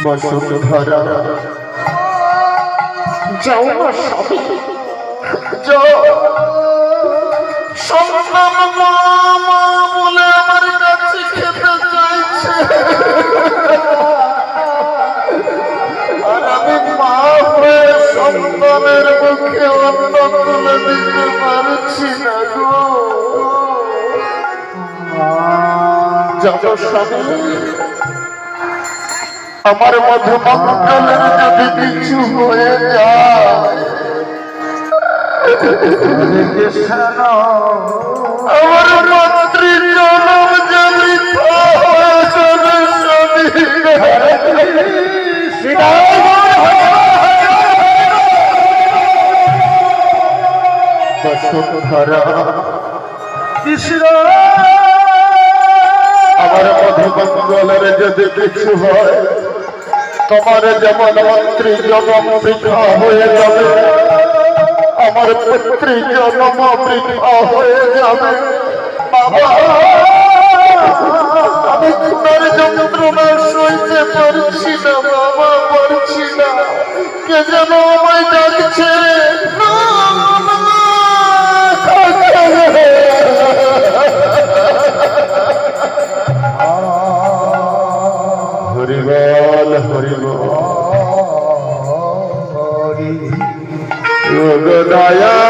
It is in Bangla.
বসুন্ধরা যাও না স্বামী যাও সন্তান মা মা বলে আমার কাছে খেতে চাইছে আর আমি মা হয়ে সন্তানের মুখে অন্ন তুলে দিতে পারছি না গো যাও স্বামী আমার মধুমঙ্গলের যদি কিছু হয়ে যায় আমার মাতৃ জনম যে বৃথা হয়ে যাবে বসুন্ধরা কৃষ্ণ আমার মধুমঙ্গলের যদি কিছু হয় তোমার যেমন মন্ত্রী জনম বৃথা হয়ে যাবে আমার পুত্রী জনম বৃথা হয়ে যাবে বাবা আমি তোমার যন্ত্রণা সইতে পারছি না বাবা পারছি না কে যেন আমায় ডাকছে হরিবল হরিবল দয়া